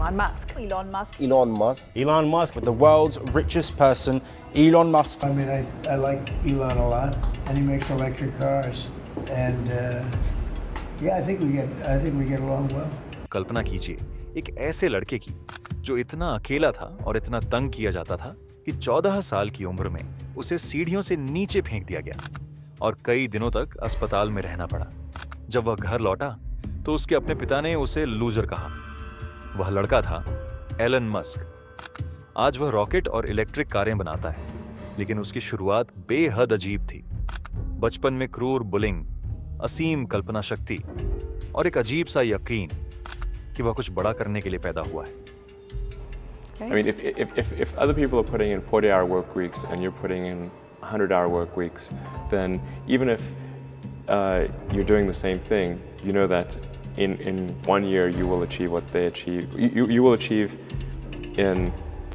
Elon Musk. Elon Musk. Elon Musk. Elon Musk, the world's richest person, Elon Musk. I mean, I like Elon a lot, and he makes electric cars, and yeah, I think we get along well. कल्पना कीजिए एक ऐसे लड़के की जो इतना अकेला था और इतना तंग किया जाता था कि 14 साल की उम्र में उसे सीढ़ियों से नीचे फेंक दिया गया और कई दिनों तक अस्पताल में रहना पड़ा। जब वह घर लौटा तो उसके अपने पिता ने उसे लूजर कहा। वह लड़का था एलन मस्क। आज वह रॉकेट और इलेक्ट्रिक कारें बनाता है, लेकिन उसकी शुरुआत बेहद अजीब थी। बचपन में क्रूर बुलिंग, असीम कल्पना शक्ति और एक अजीब सा यकीन कि वह कुछ बड़ा करने के लिए पैदा हुआ है। I mean, if other people are putting in 40-hour work weeks and you're putting in 100-hour work weeks, then even if you're doing the same thing, you know that in 1 year you will achieve what they achieve. You will achieve in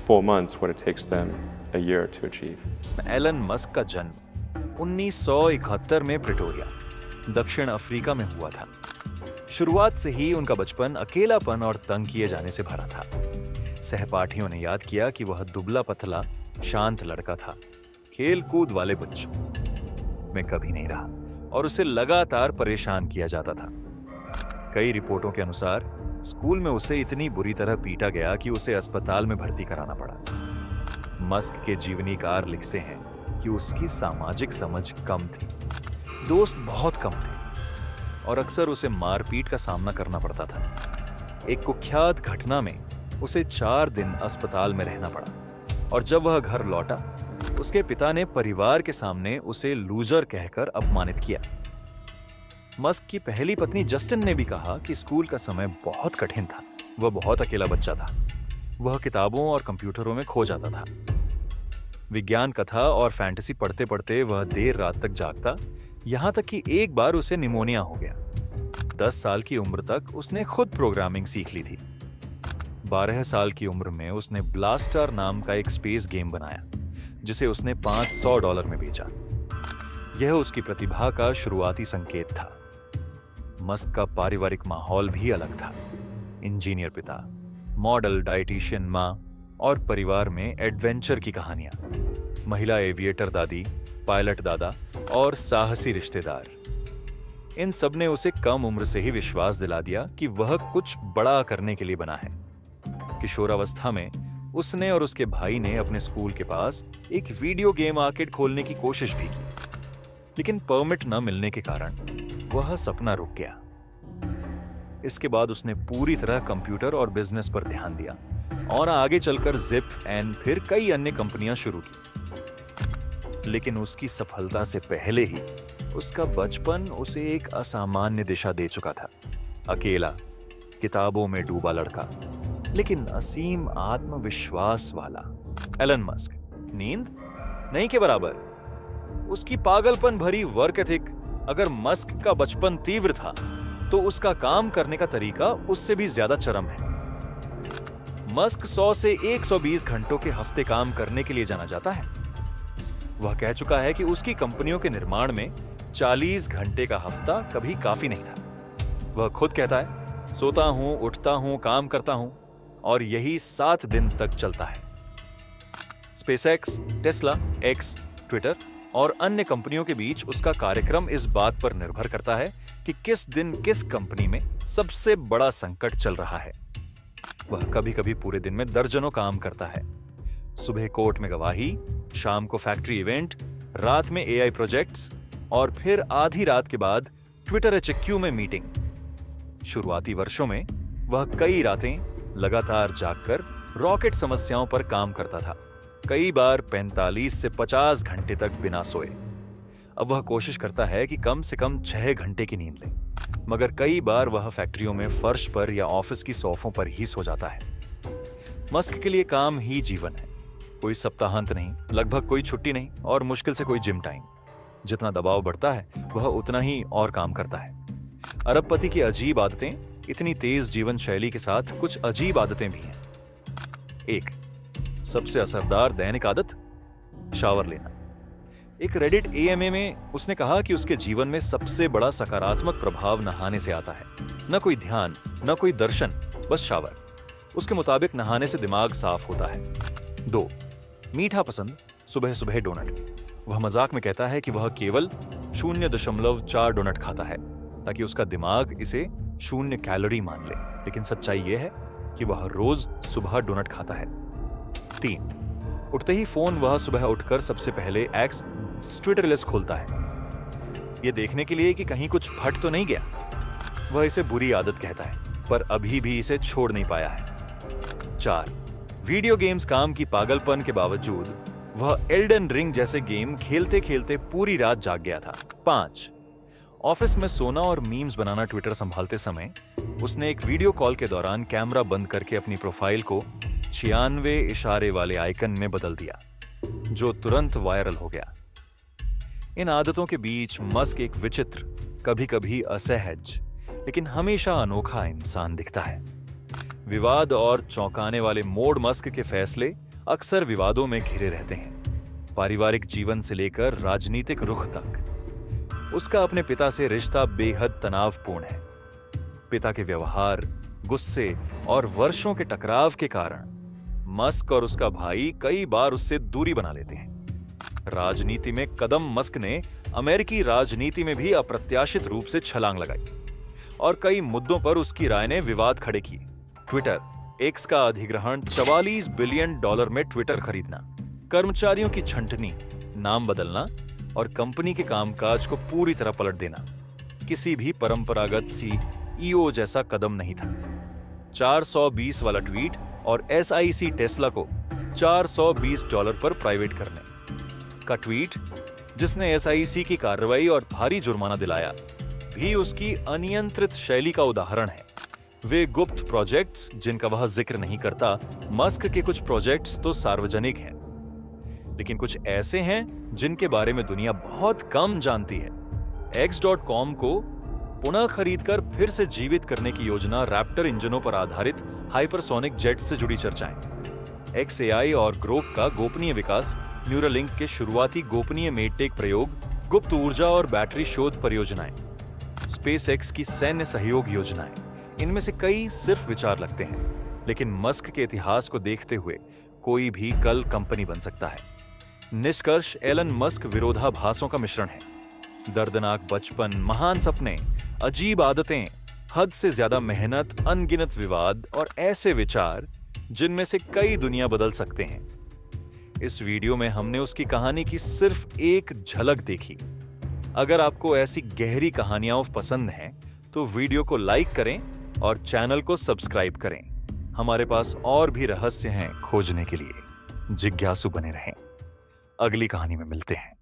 4 months what it takes them a year to achieve. Elon Musk का जन्म 1971 में Pretoria, दक्षिण Africa में हुआ था। शुरुआत से ही उनका बचपन अकेलापन और तंग किए जाने से भरा था। सहपाठियों ने याद किया कि वह दुबला पतला शांत लड़का था, खेल कूद वाले बच्चों में कभी नहीं रहा और उसे लगातार परेशान किया जाता था। कई रिपोर्टों के अनुसार स्कूल में उसे इतनी बुरी तरह पीटा गया कि उसे अस्पताल में भर्ती कराना पड़ा। मस्क के जीवनीकार लिखते हैं कि उसकी सामाजिक समझ कम थी, दोस्त बहुत कम थे और अक्सर उसे मारपीट का सामना करना पड़ता था। एक कुख्यात घटना में उसे 4 दिन अस्पताल में रहना पड़ा और जब वह घर लौटा उसके पिता ने परिवार के सामने उसे लूजर कहकर अपमानित किया। मस्क की पहली पत्नी जस्टिन ने भी कहा कि स्कूल का समय बहुत कठिन था। वह बहुत अकेला बच्चा था। वह किताबों और कंप्यूटरों में खो जाता था। विज्ञान कथा और फैंटेसी पढ़ते पढ़ते वह देर रात तक जागता, यहां तक कि एक बार उसे निमोनिया हो गया। 10 साल की उम्र तक उसने खुद प्रोग्रामिंग सीख ली थी। 12 साल की उम्र में उसने ब्लास्टर नाम का एक स्पेस गेम बनाया जिसे उसने $500 में बेचा। यह उसकी प्रतिभा का शुरुआती संकेत था। मस्क का पारिवारिक माहौल भी अलग था। इंजीनियर पिता, मॉडल डाइटिशियन माँ और परिवार में एडवेंचर की कहानियां, महिला एविएटर दादी, पायलट दादा और साहसी रिश्तेदार। इन सब ने उसे कम उम्र से ही विश्वास दिला दिया कि वह कुछ बड़ा करने के लिए बना है। किशोरावस्था में उसने और उसके भाई ने अपने स्कूल के पास एक वीडियो गेम आर्केड खोलने की कोशिश भी की, लेकिन परमिट न मिलने के कारण वह सपना रुक गया। इसके बाद उसने पूरी तरह कंप्यूटर और बिजनेस पर ध्यान दिया और आगे चलकर जिप एंड फिर कई अन्य कंपनियां शुरू की। लेकिन उसकी सफलता से पहले ही उसका बचपन उसे एक असामान्य दिशा दे चुका था। अकेला, किताबों में डूबा लड़का, लेकिन असीम आत्मविश्वास वाला एलन मस्क नींद नहीं के बराबर। उसकी पागलपन भरी वर्क एथिक, अगर मस्क का बचपन तीव्र था तो उसका काम करने का तरीका उससे भी ज्यादा चरम है। मस्क 100 से 120 घंटों के हफ्ते काम करने के लिए जाना जाता है। वह कह चुका है कि उसकी कंपनियों के निर्माण में 40 घंटे का हफ्ता कभी काफी नहीं था। वह खुद कहता है, सोता हूं, उठता हूं, काम करता हूं और यही 7 दिन तक चलता है। स्पेसएक्स, टेस्ला, एक्स, ट्विटर और अन्य कंपनियों के बीच उसका कार्यक्रम इस बात पर निर्भर करता है कि किस दिन किस कंपनी में सबसे बड़ा संकट चल रहा है। वह कभी कभी पूरे दिन में दर्जनों काम करता है। सुबह कोर्ट में गवाही, शाम को फैक्ट्री इवेंट, रात में एआई प्रोजेक्ट्स और फिर आधी रात के बाद ट्विटर HQ में मीटिंग। शुरुआती वर्षों में वह कई रातें लगातार जागकर रॉकेट समस्याओं पर काम करता था, कई बार 45 से 50 घंटे तक बिना सोए। अब वह कोशिश करता है कि कम से कम 6 घंटे की नींद ले, मगर कई बार वह फैक्ट्रियों में फर्श पर या ऑफिस की सोफों पर ही सो जाता है। मस्क के लिए काम ही जीवन है। कोई सप्ताहांत नहीं, लगभग कोई छुट्टी नहीं और मुश्किल से कोई जिम टाइम। जितना दबाव बढ़ता है वह उतना ही और काम करता है। अरबपति की अजीब आदतें, इतनी तेज जीवन शैली के साथ कुछ अजीब आदतें भी हैं। 1. सबसे असरदार दैनिक आदत, शावर लेना। एक रेडिट AMA में उसने कहा कि उसके जीवन में सबसे बड़ा सकारात्मक प्रभाव नहाने से आता है। न कोई ध्यान, न कोई दर्शन, बस शावर। उसके मुताबिक नहाने से दिमाग साफ होता है। 2. मीठा पसंद, सुबह सुबह डोनट। वह मजाक में कहता है कि वह केवल 0.4 डोनट खाता है ताकि उसका दिमाग इसे 0 कैलोरी मान ले, लेकिन सच्चाई यह है कि वह रोज सुबह डोनट खाता है। 3. उठते ही फोन वह सुबह उठकर सबसे पहले एक्स ट्विटर लिस्ट खोलता है, यह देखने के लिए कि कहीं कुछ फट तो नहीं गया। वह इसे बुरी आदत कहता है, पर अभी भी इसे छोड़ नहीं पाया है। 4. वीडियो गेम्स काम की पागलपन के बावजूद वह एल्डन रिंग जैसे गेम खेलते खेलते पूरी रात जाग गया था। 5. ऑफिस में सोना और मीम्स बनाना ट्विटर संभालते समय उसने एक वीडियो कॉल के दौरान कैमरा बंद करके अपनी प्रोफाइल को 96 इशारे वाले आइकन में बदल दिया, जो तुरंत वायरल हो गया। इन आदतों के बीच मस्क एक विचित्र, कभी कभी असहज, लेकिन हमेशा अनोखा इंसान दिखता है। विवाद और चौंकाने वाले मोड़ मस्क के फैसले अक्सर विवादों में घिरे रहते हैं, पारिवारिक जीवन से लेकर राजनीतिक रुख तक। उसका अपने पिता से रिश्ता बेहद तनावपूर्ण है। पिता के व्यवहार, गुस्से और वर्षों के टकराव के कारण मस्क और उसका भाई कई बार उससे दूरी बना लेते हैं। राजनीति में कदम मस्क ने अमेरिकी राजनीति में भी अप्रत्याशित रूप से छलांग लगाई और कई मुद्दों पर उसकी राय ने विवाद खड़े किए। ट्विटर, एक्स का अधिग्रहण, $44 बिलियन में ट्विटर खरीदना, कर्मचारियों की छंटनी, नाम बदलना और कंपनी के कामकाज को पूरी तरह पलट देना किसी भी परंपरागत सीईओ जैसा कदम नहीं था। 420 वाला ट्वीट और SIC टेस्ला को $420 पर प्राइवेट करने का ट्वीट, जिसने SIC की कार्रवाई और भारी जुर्माना दिलाया, भी उसकी अनियंत्रित शैली का उदाहरण है। वे गुप्त प्रोजेक्ट्स जिनका वह जिक्र नहीं करता, मस्क के कुछ प्रोजेक्ट्स तो सार्वजनिक हैं, लेकिन कुछ ऐसे हैं जिनके बारे में दुनिया बहुत कम जानती है। X.com को पुनः खरीदकर फिर से जीवित करने की योजना, रैप्टर इंजनों पर आधारित हाइपरसोनिक जेट्स से जुड़ी चर्चाएं, XAI और ग्रोक का गोपनीय विकास, न्यूरालिंक के शुरुआती गोपनीय मेडटेक प्रयोग, गुप्त ऊर्जा और बैटरी शोध परियोजनाएं, SpaceX की सैन्य सहयोग योजनाएं, इनमें से कई सिर्फ विचार लगते हैं, लेकिन मस्क के इतिहास को देखते हुए कोई भी कल कंपनी बन सकता है। निष्कर्ष एलन मस्क विरोधाभासों का मिश्रण है। दर्दनाक बचपन, महान सपने, अजीब आदतें, हद से ज्यादा मेहनत, अनगिनत विवाद और ऐसे विचार जिनमें से कई दुनिया बदल सकते हैं। इस वीडियो में हमने उसकी कहानी की सिर्फ एक झलक देखी। अगर आपको ऐसी गहरी कहानियां पसंद हैं, तो वीडियो को लाइक करें और चैनल को सब्सक्राइब करें। हमारे पास और भी रहस्य हैं खोजने के लिए। जिज्ञासु बने रहें। अगली कहानी में मिलते हैं।